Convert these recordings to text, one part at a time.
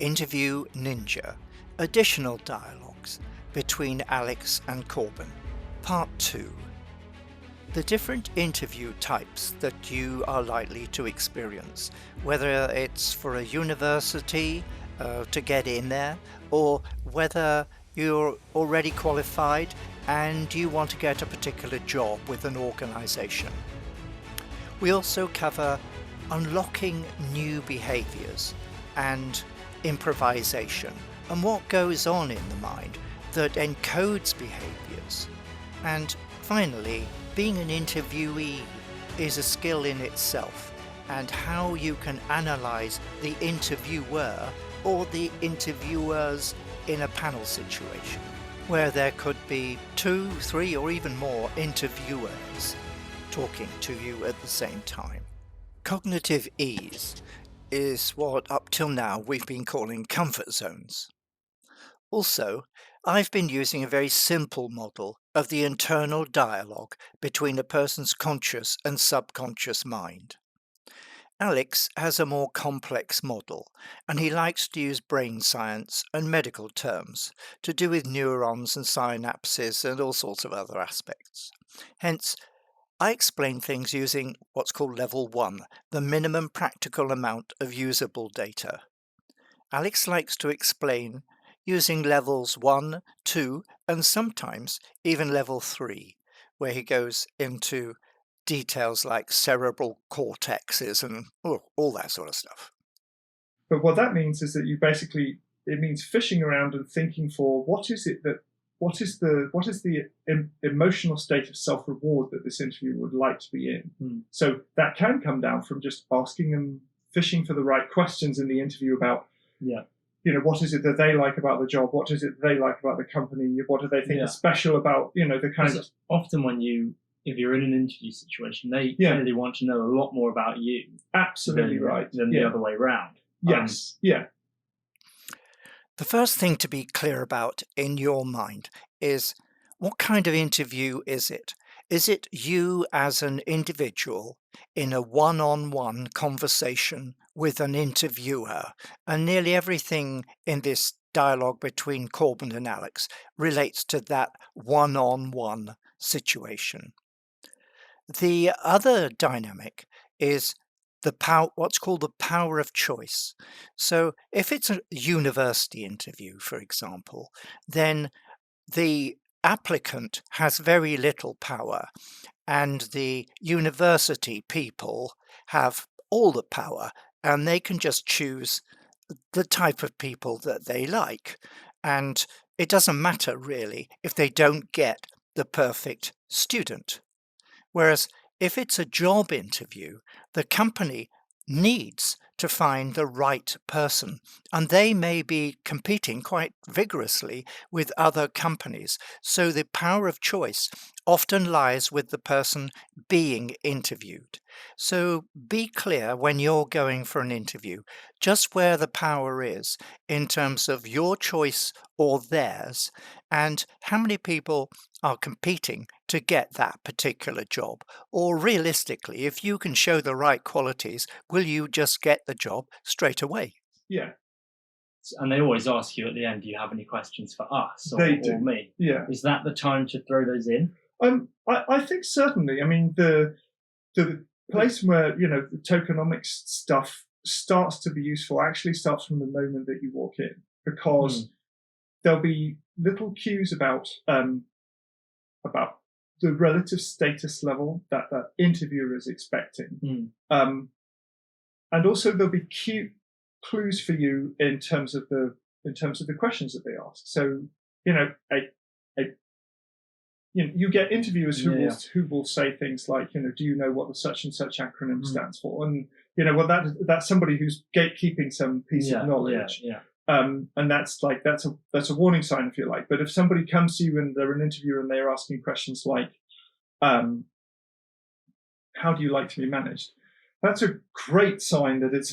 Interview Ninja, Additional Dialogues between Alex and Corbin, Part 2. The different interview types that you are likely to experience, whether it's for a university to get in there, or whether you're already qualified and you want to get a particular job with an organisation. We also cover unlocking new behaviours and improvisation, and what goes on in the mind that encodes behaviours. And finally, being an interviewee is a skill in itself, and how you can analyse the interviewer or the interviewers in a panel situation, where there could be 2, 3 or even more interviewers talking to you at the same time. Cognitive ease is what up till now we've been calling comfort zones. Also, I've been using a very simple model of the internal dialogue between a person's conscious and subconscious mind. Alex has a more complex model, and he likes to use brain science and medical terms to do with neurons and synapses and all sorts of other aspects. Hence, I explain things using what's called level 1, the minimum practical amount of usable data. Alex likes to explain using levels 1, 2, and sometimes even level 3, where he goes into details like cerebral cortexes and all that sort of stuff. But what that means is that it means fishing around and thinking for what is the emotional state of self-reward that this interviewer would like to be in. So that can come down from just asking them, fishing for the right questions in the interview about, what is it that they like about the job? What is it they like about the company? What do they think is special about, the kind of... Often if you're in an interview situation, they clearly want to know a lot more about you. Absolutely right. Than the other way around. Yes, The first thing to be clear about in your mind is, what kind of interview is it? Is it you as an individual in a one-on-one conversation with an interviewer? And nearly everything in this dialogue between Corbin and Alex relates to that one-on-one situation. The other dynamic is what's called the power of choice. So if it's a university interview, for example, then the applicant has very little power and the university people have all the power, and they can just choose the type of people that they like. And it doesn't matter really if they don't get the perfect student. Whereas if it's a job interview, the company needs to find the right person, and they may be competing quite vigorously with other companies. So the power of choice often lies with the person being interviewed. So be clear when you're going for an interview, just where the power is in terms of your choice or theirs, and how many people are competing to get that particular job. Or realistically, if you can show the right qualities, will you just get the job straight away? Yeah. And they always ask you at the end, do you have any questions for us or me? Yeah. Is that the time to throw those in? I think certainly. I mean, the place where, the tokenomics stuff starts to be useful actually starts from the moment that you walk in, because there'll be little cues about the relative status level that that interviewer is expecting. And also there'll be clues for you in terms of the questions that they ask. So, you get interviewers who will say things like, do you know what the such and such acronym stands for? And that's somebody who's gatekeeping some piece of knowledge. And that's a warning sign, if you like. But if somebody comes to you and they're an interviewer and they're asking questions like, how do you like to be managed? That's a great sign that it's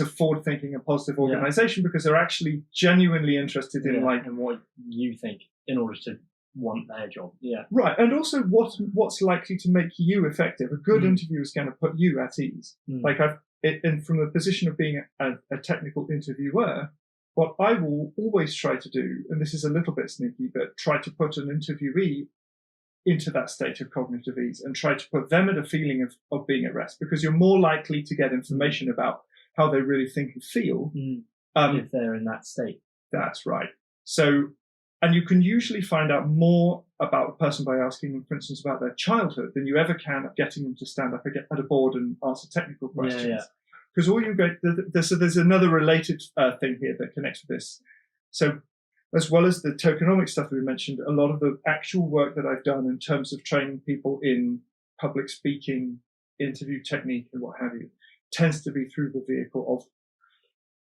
a forward-thinking and positive organization, because they're actually genuinely interested in and what you think in order to want their job. Right. And also what's likely to make you effective. A good interview is going to put you at ease. Like from the position of being a technical interviewer, what I will always try to do, and this is a little bit sneaky, but try to put an interviewee into that state of cognitive ease and try to put them at a feeling of being at rest, because you're more likely to get information about how they really think and feel if they're in that state. That's right. So, and you can usually find out more about a person by asking them, for instance, about their childhood than you ever can at getting them to stand up at a board and answer technical questions. Because all you get, so there's another related thing here that connects with this. So, as well as the tokenomic stuff that we mentioned, a lot of the actual work that I've done in terms of training people in public speaking, interview technique, and what have you, tends to be through the vehicle of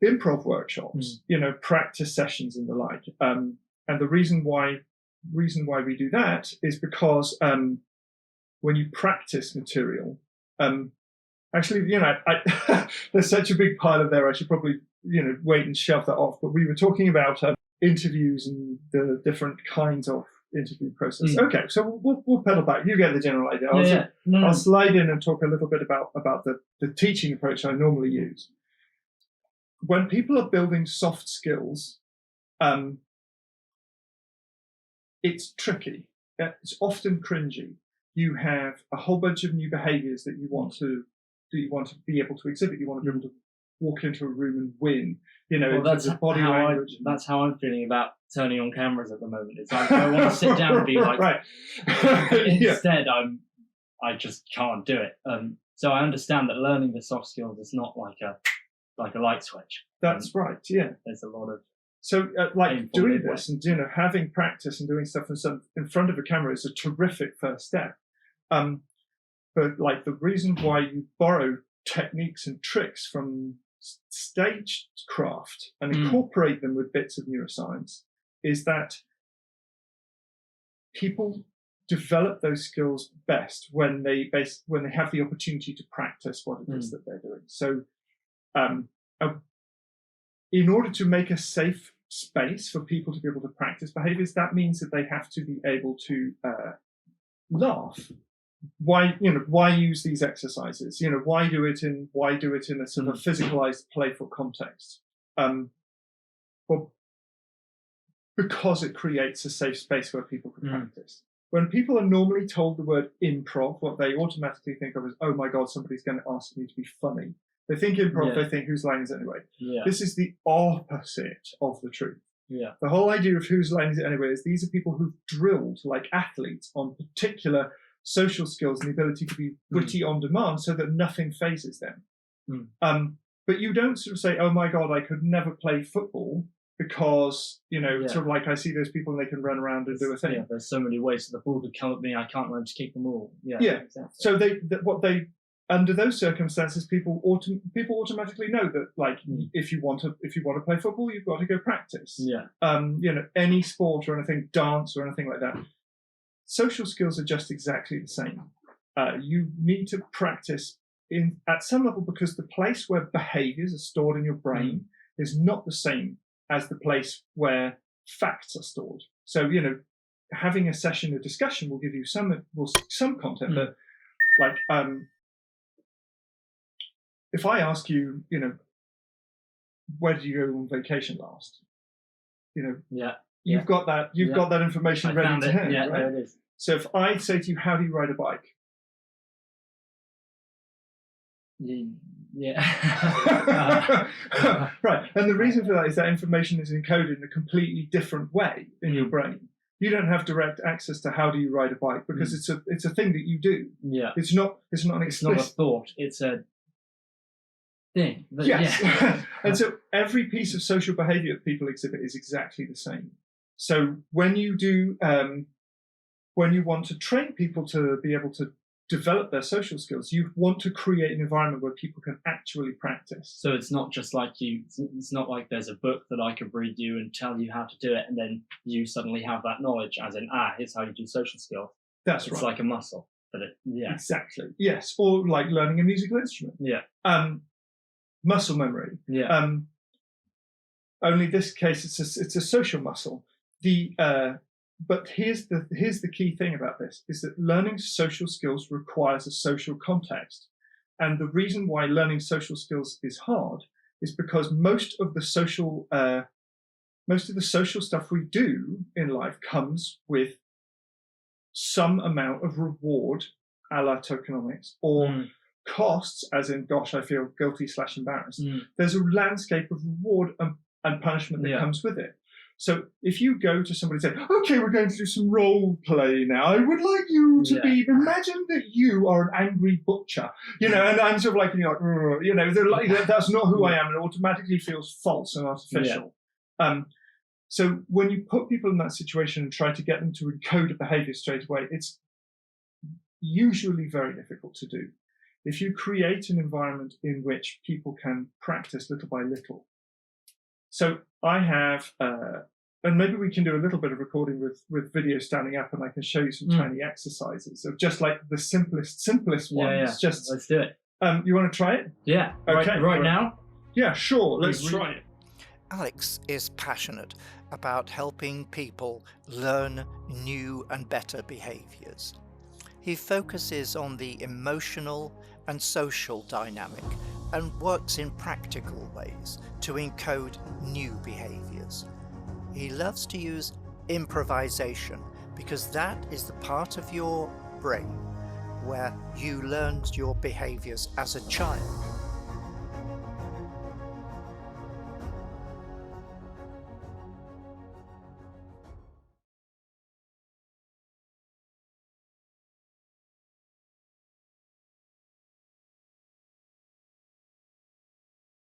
improv workshops, practice sessions and the like. And the reason why we do that is because when you practice material, actually, there's such a big pile there. I should probably, wait and shove that off. But we were talking about interviews and the different kinds of interview process. Okay, so we'll pedal back. You get the general idea. I'll slide in and talk a little bit about the teaching approach I normally use. When people are building soft skills, it's tricky. It's often cringy. You have a whole bunch of new behaviours that you want to be able to exhibit. You want to be able to walk into a room and win. That's body language. That's how I'm feeling about turning on cameras at the moment. It's like I want to sit down and be like, right. Instead, I just can't do it. So I understand that learning the soft skills is not like a light switch. That's right. Yeah. There's a lot of doing this and having practice and doing stuff in front of a camera is a terrific first step. But the reason why you borrow techniques and tricks from stagecraft and incorporate them with bits of neuroscience is that people develop those skills best when they have the opportunity to practice what it is that they're doing. So, in order to make a safe space for people to be able to practice behaviors, that means that they have to be able to laugh. Why use these exercises? Why do it in a sort of physicalized, playful context? Well, because it creates a safe space where people can practice. When people are normally told the word improv, what they automatically think of is, oh my God, somebody's going to ask me to be funny. They think improv, they think whose line is it anyway? Yeah. This is the opposite of the truth. Yeah. The whole idea of whose line is it anyway is these are people who've drilled like athletes on particular social skills and the ability to be witty on demand so that nothing phases them. But you don't sort of say, oh my God, I could never play football because, sort of like I see those people and they can run around and do a thing. Yeah, there's so many ways for the ball to come at me, I can't learn to kick them all. Yeah. Exactly. So under those circumstances, people automatically know that, if you want to play football, you've got to go practice. Yeah. Any sport or anything, dance or anything like that. Social skills are just exactly the same. You need to practice at some level because the place where behaviours are stored in your brain is not the same as the place where facts are stored. So having a session, a discussion will give you some content that, if I ask you, where did you go on vacation last? You've got that. You've got that information ready to hand. Yeah, right? there it is. So if I say to you, "How do you ride a bike?" Yeah. Right. And the reason for that is that information is encoded in a completely different way in your brain. You don't have direct access to how do you ride a bike because it's a thing that you do. Yeah. It's not an explicit. It's not a thought. It's a thing. Yes. Yeah. And so every piece of social behaviour that people exhibit is exactly the same. So when you want to train people to be able to develop their social skills, you want to create an environment where people can actually practice. So it's not just like it's not like there's a book that I could read you and tell you how to do it, and then you suddenly have that knowledge, as in, here's how you do social skills. That's right. It's like a muscle. Exactly. Yes. Or like learning a musical instrument. Yeah. Muscle memory. Yeah. Only this case, it's a social muscle. But here's the key thing about this is that learning social skills requires a social context. And the reason why learning social skills is hard is because most of the social most of the social stuff we do in life comes with some amount of reward, a la tokenomics, or costs, as in, gosh, I feel guilty / embarrassed. There's a landscape of reward and punishment that comes with it. So if you go to somebody and say, okay, we're going to do some role play now. I would like you to imagine that you are an angry butcher, and I'm sort of like, that's not who I am. It automatically feels false and artificial. So when you put people in that situation and try to get them to encode a behavior straight away, it's usually very difficult to do. If you create an environment in which people can practice little by little. So I have, and maybe we can do a little bit of recording with video standing up, and I can show you some tiny exercises of just like the simplest ones. Just let's do it. You want to try it? Yeah. Okay. Right now? Yeah, sure. Let's try it. Alex is passionate about helping people learn new and better behaviours. He focuses on the emotional and social dynamic and works in practical ways to encode new behaviours. He loves to use improvisation because that is the part of your brain where you learned your behaviours as a child.